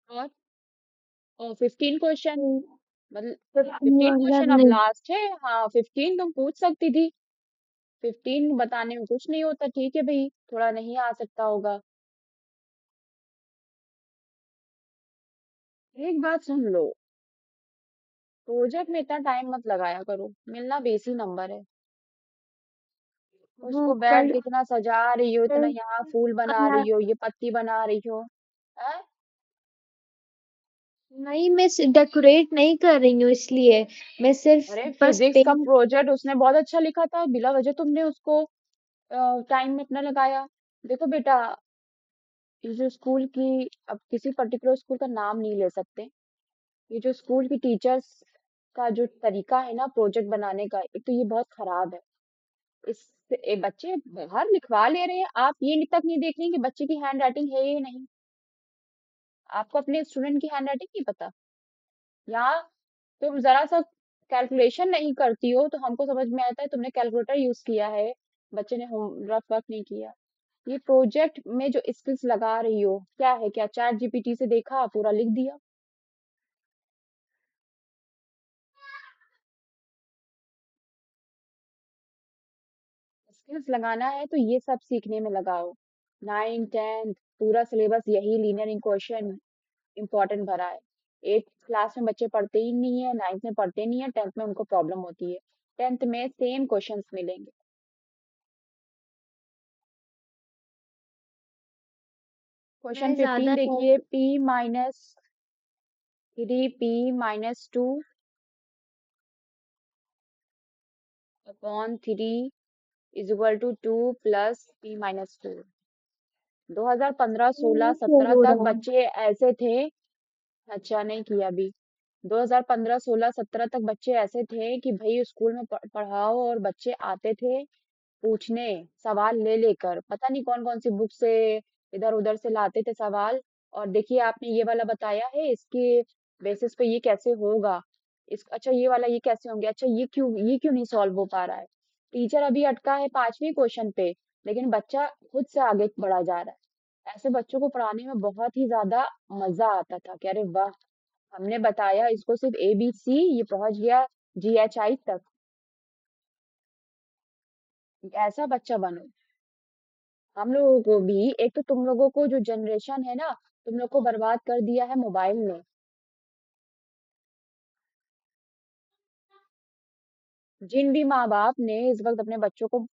और 15 क्वेश्चन, मतलब 15 क्वेश्चन अब नहीं। लास्ट है। हाँ 15 तुम पूछ सकती थी। 15 बताने में कुछ नहीं होता, ठीक है भाई, थोड़ा नहीं आ सकता होगा। एक बात सुन लो, प्रोजेक्ट में इतना टाइम मत लगाया करो, मिलना बेसी नंबर है। वो उसको बैठ कर के इतना सजा रही हो, इतना यहाँ फूल बना कर- रही हो, ये पत्ती बना रही हो। हैं? नहीं, मैं डेकोरेट नहीं कर रही हूँ इसलिए। मैं सिर्फ अरे बस फिजिक्स का पेंट। प्रोजेक्ट उसने बहुत अच्छा लिखा था, बिला वजह तुमने उसको टाइम में इतना लगाया। देखो बेटा, ये जो स्कूल की, अब किसी पर्टिकुलर स्कूल का नाम नहीं ले सकते, ये जो स्कूल की टीचर्स का जो तरीका है ना प्रोजेक्ट बनाने का, एक तो ये बहुत खराब है। इस बच्चे बाहर लिखवा ले रहे हैं, आप ये तक नहीं देख रहे हैं कि बच्चे की हैंड राइटिंग है या नहीं। आपको अपने स्टूडेंट की हैंड राइटिंग नहीं पता। यहाँ तुम जरा सा कैलकुलेशन नहीं करती हो तो हमको समझ में आता है तुमने कैलकुलेटर यूज किया है, बच्चे ने होम रफ वर्क नहीं किया। ये प्रोजेक्ट में जो स्किल्स लगा रही हो क्या है, क्या चैट जीपीटी से देखा पूरा लिख दिया? स्किल्स लगाना है तो ये सब सीखने में लगाओ। 9 10 पूरा सिलेबस यही लीनियर इक्वेशन इम्पोर्टेंट भरा है। 8 क्लास में बच्चे पढ़ते ही नहीं है, 9th में पढ़ते नहीं है, 10th में उनको प्रॉब्लम होती है। 10th में सेम क्वेश्चंस मिलेंगे। क्वेश्चन मैं 15 ज्यादा देखिए, P-3 P-2 upon 3 is equal to 2 plus P-2। 2015 16 क्यों 17 हो तक रहा है? बच्चे ऐसे थे। अच्छा नहीं किया अभी। 2015 16 17 तक बच्चे ऐसे थे कि भाई स्कूल में पढ़ाओ और बच्चे आते थे पूछने, सवाल ले लेकर, पता नहीं कौन कौन सी बुक से इधर उधर से लाते थे सवाल। और देखिए आपने ये वाला बताया है, इसके बेसिस पे ये कैसे होगा, इस अच्छा ये वाला ये कैसे होंगे, अच्छा ये क्यों नहीं सॉल्व हो पा रहा है। टीचर अभी अटका है 5वें क्वेश्चन पे, लेकिन बच्चा खुद से आगे बढ़ा जा रहा है। ऐसे बच्चों को पढ़ाने में बहुत ही ज्यादा मजा आता था कि अरे वाह, हमने बताया इसको सिर्फ ABC, ये पहुंच गया GHI तक। ऐसा बच्चा बनो। हम लोगों को भी, एक तो तुम लोगों को जो जनरेशन है ना, तुम लोग को बर्बाद कर दिया है मोबाइल ने। जिन भी माँ बाप ने इस वक्त अपने बच्चों को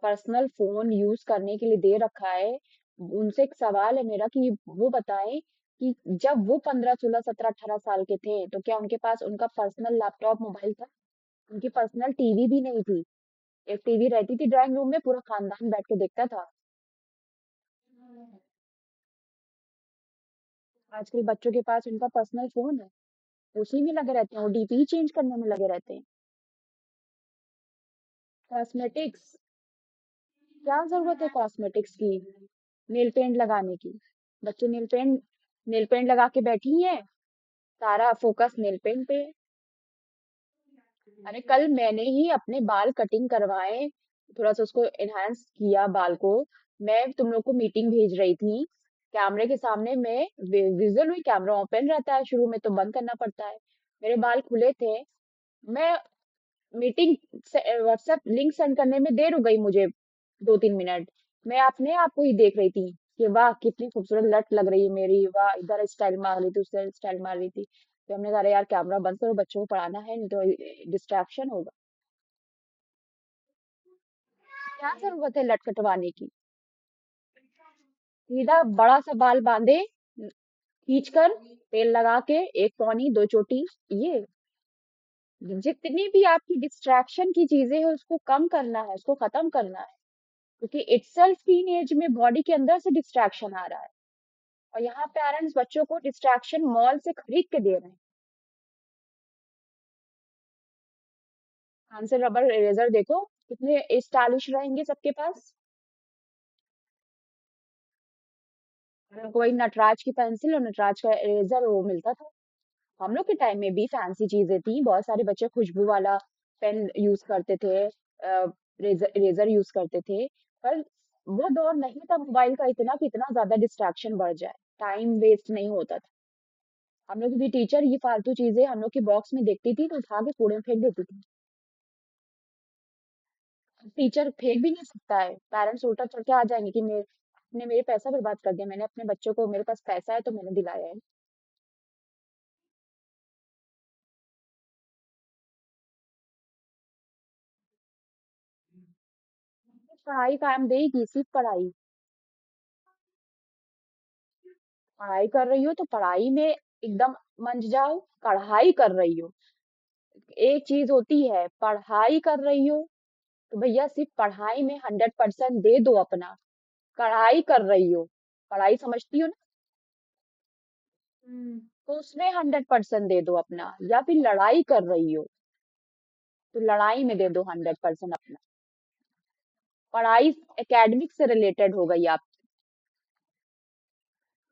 पर्सनल फोन यूज करने के लिए दे रखा है, उनसे एक सवाल है मेरा कि वो बताएं कि जब वो 15 16 17 18 साल के थे तो क्या उनके पास उनका पर्सनल लैपटॉप मोबाइल था? उनकी पर्सनल टीवी भी नहीं थी। एक टीवी रहती थी ड्राइंग रूम में, पूरा खानदान बैठ के देखता था। आजकल बच्चों के पास उनका पर्सनल फोन है, उसी में लगे रहते हैं, वो डीपी चेंज करने में लगे रहते हैं। कॉस्मेटिक्स, क्या जरूरत है कॉस्मेटिक्स की, नेल पेंट लगाने की? बच्चे नेल पेंट लगा के बैठी हैं, सारा फोकस नेल पेंट पे है। अरे कल मैंने ही अपने बाल कटिंग करवाए, थोड़ा सा उसको एनहांस किया बाल को। मैं तुम लोग को मीटिंग भेज रही थी, कैमरे के सामने मैं विजुअल हुई, कैमरा ओपन रहता है शुरू में तो बंद करना पड़ता है। मेरे बाल खुले थे, मैं मीटिंग व्हाट्सएप लिंक सेंड करने में देर हो गई मुझे 2 3 मिनट। मैं अपने आप को ही देख रही थी कि वाह कितनी खूबसूरत लट लग रही है मेरी, वाह इधर स्टाइल मार रही थी उधर स्टाइल मार रही थी। तो हमने कहा अरे यार कैमरा बंद करो, बच्चों को पढ़ाना है, नहीं तो डिस्ट्रैक्शन होगा। क्या जरूरत है लट कटवाने की? सीधा बड़ा सा बाल बांधे, खींच कर, तेल लगा के, एक पौनी दो चोटी, ये जितनी भी आपकी डिस्ट्रैक्शन की चीजें हैं उसको कम करना है, उसको खत्म करना है। क्योंकि इटसेल्फ टीन एज में बॉडी के अंदर से डिस्ट्रैक्शन आ रहा है, और यहाँ पेरेंट्स बच्चों को डिस्ट्रैक्शन मॉल से खरीद के दे रहे हैं। आंसर रबर इरेजर देखो कितने स्टाइलिश रहेंगे सबके पास। हमको वही नटराज की पेंसिल और नटराज का इरेजर वो मिलता था। हम लोग के टाइम में भी फैंसी चीजें थी, बहुत सारे बच्चे खुशबू वाला पेन यूज करते थे, रेजर इरेजर यूज करते थे। पर वो दौर नहीं था मोबाइल का इतना कि इतना ज्यादा डिस्ट्रैक्शन बढ़ जाए। टाइम वेस्ट नहीं होता था। हम लोग की टीचर ये फालतू चीजें हम लोग के बॉक्स में देखती थी तो उठा के कूड़े में फेंक देती थी। टीचर फेंक भी नहीं सकता है, पेरेंट्स उल्टा चढ़ के आ जाएंगे कि मेरे आपने मेरे पैसा बर्बाद कर दिया, मैंने अपने बच्चों को, मेरे पास पैसा है तो मैंने दिलाया है। पढ़ाई काम देगी, सिर्फ पढ़ाई। पढ़ाई कर रही हो तो पढ़ाई में एकदम मंझ जाओ। पढ़ाई कर रही हो, एक चीज होती है पढ़ाई कर रही हो तो भैया सिर्फ पढ़ाई में 100% दे दो अपना। पढ़ाई कर रही हो, पढ़ाई समझती हो ना, तो उसमें 100% दे दो अपना। या फिर लड़ाई कर रही हो तो लड़ाई में दे दो 100% अपना। पढ़ाई एकेडमिक से रिलेटेड हो गई आप।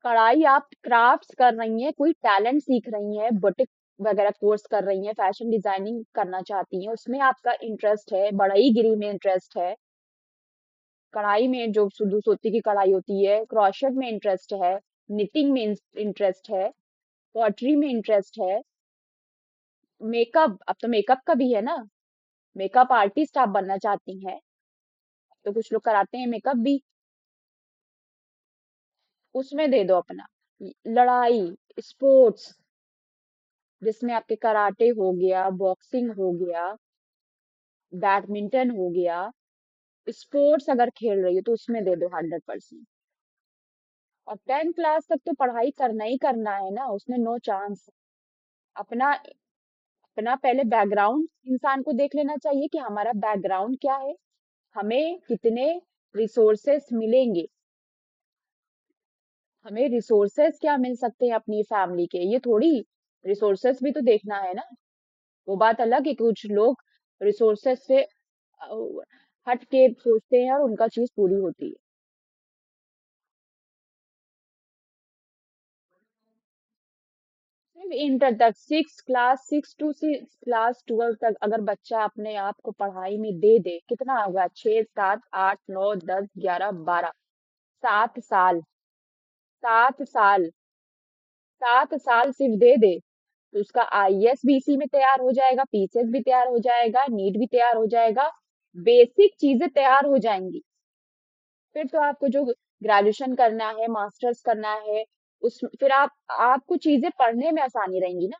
पढ़ाई आप क्राफ्ट्स कर रही हैं, कोई टैलेंट सीख रही हैं, बुटीक वगैरह कोर्स कर रही हैं, फैशन डिजाइनिंग करना चाहती हैं, उसमें आपका इंटरेस्ट है, बढ़ईगिरी में इंटरेस्ट है, कढ़ाई में जो सुदू सोती की कढ़ाई होती है, क्रोशेट में इंटरेस्ट है, निटिंग में इंटरेस्ट है, पॉटरी में इंटरेस्ट है, मेकअप, अब तो मेकअप का भी है ना, मेकअप आर्टिस्ट आप बनना चाहती हैं तो कुछ लोग कराते हैं मेकअप भी, उसमें दे दो अपना। लड़ाई, स्पोर्ट्स, जिसमें आपके कराटे हो गया, बॉक्सिंग हो गया, बैडमिंटन हो गया, स्पोर्ट्स अगर खेल रही हो तो उसमें दे दो 100%। और 10th क्लास तक तो पढ़ाई करना ही करना है ना, उसमें नो चांस। अपना अपना पहले बैकग्राउंड इंसान को देख लेना चाहिए कि हमारा बैकग्राउंड क्या है, हमें कितने रिसोर्सेस मिलेंगे, हमें रिसोर्सेस क्या मिल सकते हैं अपनी फैमिली के, ये थोड़ी, रिसोर्सेस भी तो देखना है ना। वो बात अलग है कि कुछ लोग रिसोर्सेस से हट के सोचते हैं और उनका चीज पूरी होती है। सिर्फ इंटर तक, 6 क्लास 6 to 6 क्लास 12 तक अगर बच्चा अपने आप को पढ़ाई में दे दे, कितना होगा, 6 7 8 9 10 11 12, 7 साल, 7 साल, 7 साल सिर्फ दे दे तो उसका आईएएस भी इसी में तैयार हो जाएगा, पीसीएस भी तैयार हो जाएगा, नीट भी तैयार हो जाएगा, बेसिक चीजें तैयार हो जाएंगी। फिर तो आपको जो ग्रेजुएशन करना है, मास्टर्स करना है, उस फिर आपको चीजें पढ़ने में आसानी रहेंगी ना।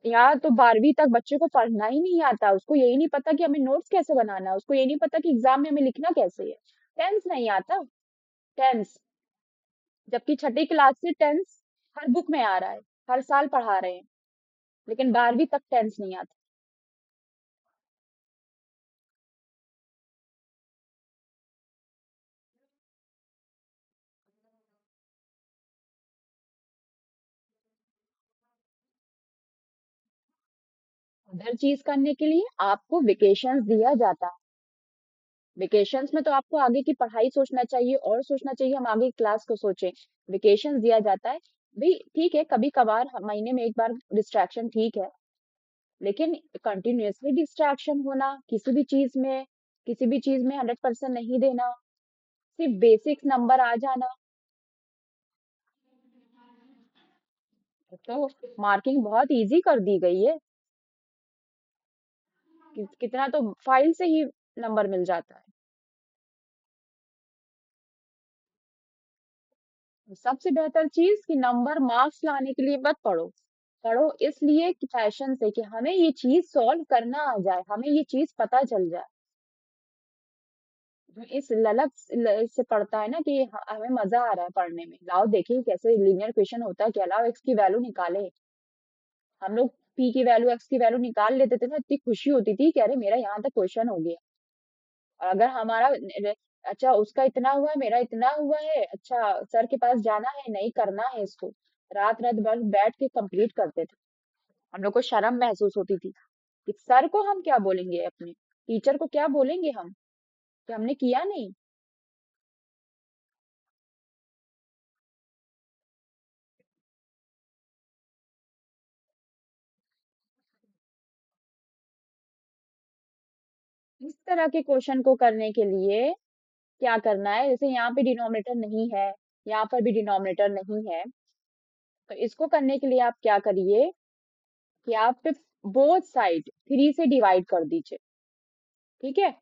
यहाँ तो 12वीं तक बच्चे को पढ़ना ही नहीं आता, उसको यही नहीं पता कि हमें नोट्स कैसे बनाना है, उसको यही नहीं पता कि एग्जाम में हमें लिखना कैसे है। टेंस नहीं आता, टेंस। जबकि छठी क्लास से टेंस हर बुक में आ रहा है, हर साल पढ़ा रहे हैं, लेकिन 12वीं तक टेंस नहीं आता। अदर चीज करने के लिए आपको वेकेशंस दिया जाता है। वेकेशंस में तो आपको आगे की पढ़ाई सोचना चाहिए और सोचना चाहिए हम आगे की क्लास को सोचें। वेकेशंस दिया जाता है, भाई ठीक है, कभी कभार महीने में एक बार डिस्ट्रैक्शन ठीक है, लेकिन कंटिन्यूअसली डिस्ट्रैक्शन होना किसी भी चीज में 100% नहीं देना, सिर्फ बेसिक्स नंबर आ जाना, तो मार्किंग बहुत इजी कर दी गई है। कितना तो फाइल से ही नंबर मिल जाता है। सबसे बेहतर चीज कि नंबर मार्क्स लाने के लिए मत पढ़ो, पढ़ो इसलिए कि पैशन से, कि हमें ये चीज सॉल्व करना आ जाए, हमें ये चीज पता चल जाए। जो इस से पढ़ता है ना कि हमें मजा आ रहा है पढ़ने में, लाओ देखिए कैसे लीनियर क्वेश्चन होता है, क्या लाओ एक्स की वैल्यू निकाले। हम लोग पी की वैल्यू एक्स की वैल्यू निकाल लेते थे ना, इतनी खुशी होती थी कि अरे मेरा यहाँ तक क्वेश्चन हो गया। और अगर हमारा अच्छा उसका इतना हुआ है, मेरा इतना हुआ है, अच्छा सर के पास जाना है, नहीं करना है इसको, रात रात भर बैठ के कंप्लीट करते थे। हम लोग को शर्म महसूस होती थी कि सर को हम क्या बोलेंगे, अपने टीचर को क्या बोलेंगे हम कि हमने किया नहीं। इस तरह के क्वेश्चन को करने के लिए क्या करना है, जैसे यहाँ पे डिनोमिनेटर नहीं है, यहाँ पर भी डिनोमिनेटर नहीं है, तो इसको करने के लिए आप क्या करिए कि आप बोथ साइड 3 से डिवाइड कर दीजिए। ठीक है,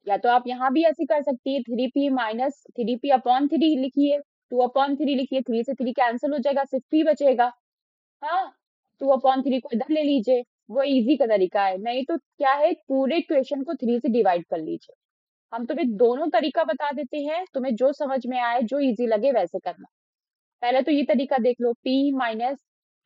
या तो आप यहाँ भी ऐसे कर सकती है, 3p माइनस 3p अपॉन 3 लिखिए, 2/3 लिखिए, 3 से 3 कैंसिल हो जाएगा, सिर्फ p बचेगा। हाँ, 2/3 को इधर ले लीजिए, वो इजी का तरीका है। नहीं तो क्या है, पूरे इक्वेशन को 3 से डिवाइड कर लीजिए। हम तुम्हें दोनों तरीका बता देते हैं, तुम्हें जो समझ में आए, जो इजी लगे वैसे करना। पहले तो ये तरीका देख लो, p minus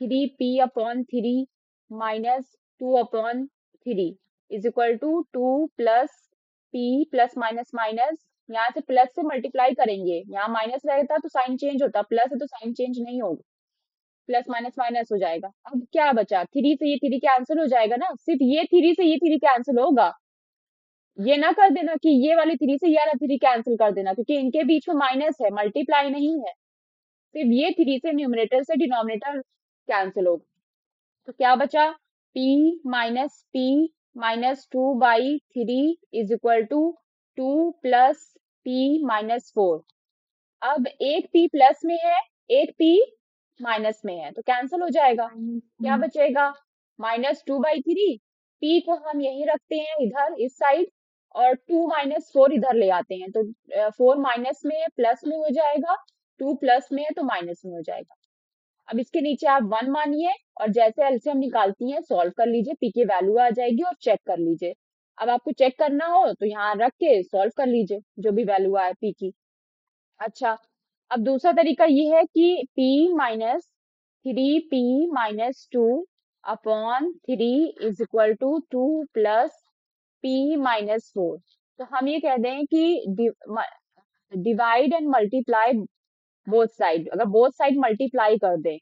3p/3 minus 2/3 is equal to 2 plus p plus minus minus, यहाँ से प्लस से मल्टीप्लाई करेंगे, यहाँ माइनस रहता तो साइन चेंज होता, प्लस है तो साइन चेंज नहीं होगा, प्लस माइनस माइनस हो जाएगा। अब क्या बचा, 3 से ये 3 कैंसिल हो जाएगा ना, सिर्फ ये 3 से ये 3 कैंसिल होगा। ये ना कर देना कि ये वाली 3 से ये वाला 3 कैंसिल कर देना, क्योंकि इनके बीच में माइनस है, मल्टीप्लाई नहीं है। सिर्फ ये 3 से न्यूमरेटर से डिनोमिनेटर कैंसिल होगा। तो क्या बचा, p minus p minus 2/3 is equal to 2 plus p minus 4। अब एक p प्लस में है, एक p माइनस में है, तो कैंसिल हो जाएगा। क्या बचेगा, -2/3, p को हम यही रखते हैं इधर इस साइड, और 2 माइनस 4 इधर ले आते हैं, तो 4 माइनस में है, प्लस में हो जाएगा, 2 प्लस में है तो माइनस में हो जाएगा। अब इसके नीचे आप 1 मानिए, और जैसे एलसीएम निकालती हैं सॉल्व कर लीजिए, p की वैल्यू आ जाएगी और चेक कर लीजिए। अब आपको चेक करना हो तो यहाँ रख के सॉल्व कर लीजिए, जो भी वैल्यू आए p की। अच्छा, अब दूसरा तरीका ये है कि p minus 3p minus 2/3 is equal to 2 plus p minus 4। तो हम ये कह दें कि divide and multiply both side, अगर बोथ साइड मल्टीप्लाई कर दें,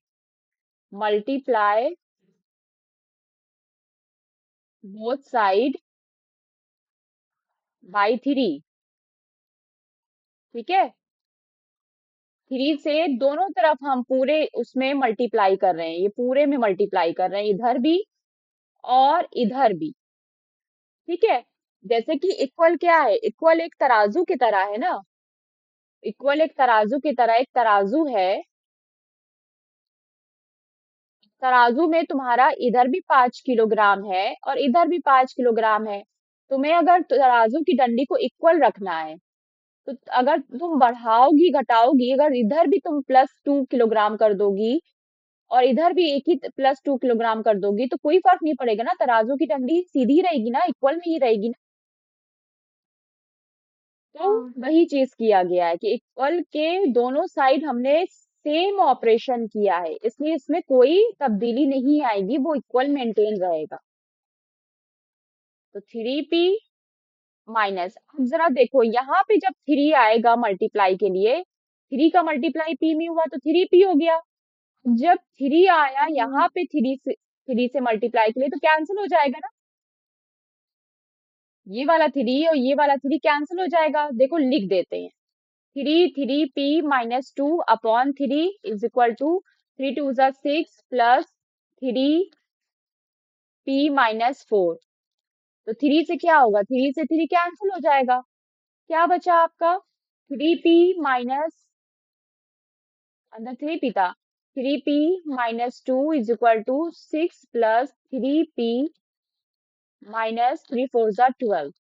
मल्टीप्लाई बोथ साइड बाई 3। ठीक है, 3 से दोनों तरफ हम पूरे उसमें मल्टीप्लाई कर रहे हैं, ये पूरे में मल्टीप्लाई कर रहे हैं, इधर भी और इधर भी। ठीक है, जैसे कि इक्वल क्या है, इक्वल एक तराजू की तरह है ना, इक्वल एक तराजू की तरह, एक तराजू है, तराजू में तुम्हारा इधर भी 5 किलोग्राम है और इधर भी 5 किलोग्राम है। तुम्हें अगर तराजू की डंडी को इक्वल रखना है, तो अगर तुम बढ़ाओगी घटाओगी, अगर इधर भी तुम +2 किलोग्राम कर दोगी और इधर भी एक ही +2 किलोग्राम कर दोगी, तो कोई फर्क नहीं पड़ेगा ना, तराजू की डंडी सीधी रहेगी ना, इक्वल में ही रहेगी ना। तो हाँ। वही चीज किया गया है कि इक्वल के दोनों साइड हमने सेम ऑपरेशन किया है, इसलिए इसमें कोई तब्दीली नहीं आएगी, वो इक्वल मेंटेन रहेगा। तो 3p माइनस, अब जरा देखो यहाँ पे जब 3 आएगा मल्टीप्लाई के लिए, 3 का मल्टीप्लाई p में हुआ तो 3p हो गया। जब 3 आया यहाँ पे 3 से मल्टीप्लाई के लिए, तो कैंसिल हो जाएगा ना, ये वाला 3 और ये वाला 3 कैंसिल हो जाएगा। देखो लिख देते हैं, 3p minus 2/3 is equal to 3 2 ज़ा 6 प्लस 3p माइनस 4। तो 3 से क्या होगा, 3 से 3 कैंसिल हो जाएगा। क्या बचा आपका, 3p माइनस, अंदर 3p था, 3p minus 2 is equal to 6 plus 3p minus 3 4 ज़ा 12।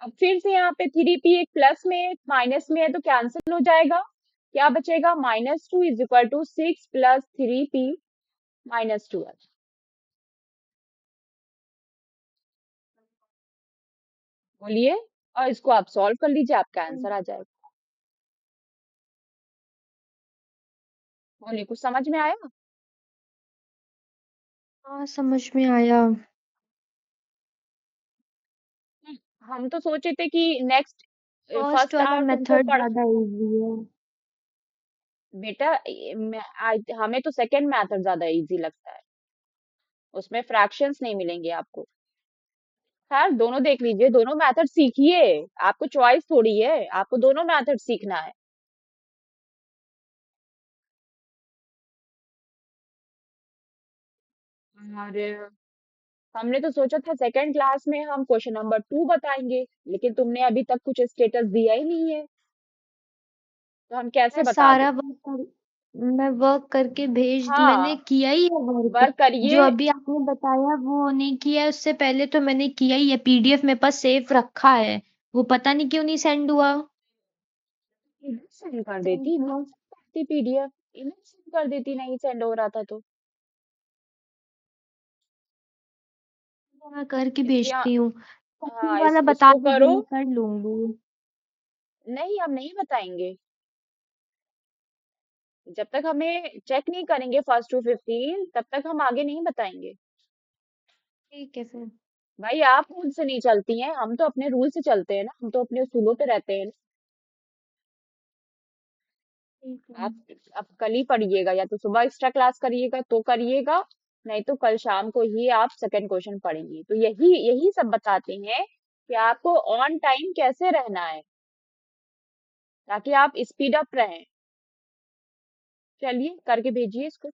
अब फिर से यहाँ पे 3p एक प्लस में एक माइनस में है, तो कैंसिल हो जाएगा। क्या बचेगा, -2 is equal to 6 plus 3p minus 12। बोलिए, और इसको आप सॉल्व कर लीजिए, आपका आंसर आ जाएगा। बोलिए, कुछ समझ में आया। हाँ, समझ में आया। हम तो सोचे थे कि नेक्स्ट फर्स्ट फर्स्ट वाला आवर तुमको मेथड पढ़, ज़्यादा ईज़ी है। बेटा हमें तो सेकंड मेथड ज्यादा इजी लगता है, उसमें फ्रैक्शंस नहीं मिलेंगे आपको। खैर दोनों देख लीजिए, दोनों मेथड सीखिए, आपको चॉइस थोड़ी है, आपको दोनों मेथड सीखना है। और हमने तो सोचा था सेकंड क्लास में हम क्वेश्चन नंबर 2 बताएंगे, लेकिन तुमने अभी तक कुछ स्टेटस दिया ही नहीं है। तो हम कैसे मैं बता सारा दें? मैं वर्क करके मैंने हाँ, किया ही है वर्क। वर्क करिए। जो अभी आपने बताया वो नहीं किया है, उससे पहले तो मैंने किया ही है, पीडीएफ मेरे पास सेव रखा है। वो पता नहीं क्यों नहीं सेंड हुआ। इधर सेंड कर सेंड देती, हुआ। इधर सेंड करती पीडीएफ, इधर सेंड कर देती, नहीं सेंड हो रहा था तो। मैं करके इसलिए भेजती हूँ। हाँ, कुकिंग वाला बता इसको दीजिए, करो। मैं कर लूंगी। नहीं, हम नहीं बताएंगे। जब तक हमें चेक नहीं करेंगे फर्स्ट टू 15, तब तक हम आगे नहीं बताएंगे। ठीक है फिर। भाई आप खुद से नहीं चलती हैं, हम तो अपने रूल से चलते हैं ना, हम तो अपने उसूलों पे रहते हैं ना। ठीक है। आप अब कल ही पढ़िएगा, या तो सुबह एक्स्ट्रा क्लास करिएगा तो करिएगा, नहीं तो कल शाम को ही आप सेकंड क्वेश्चन पढ़ेंगी। तो यही यही सब बताते हैं कि आपको ऑन टाइम कैसे रहना है, ताकि आप स्पीड अप रहें। चलिए करके भेजिए इसको।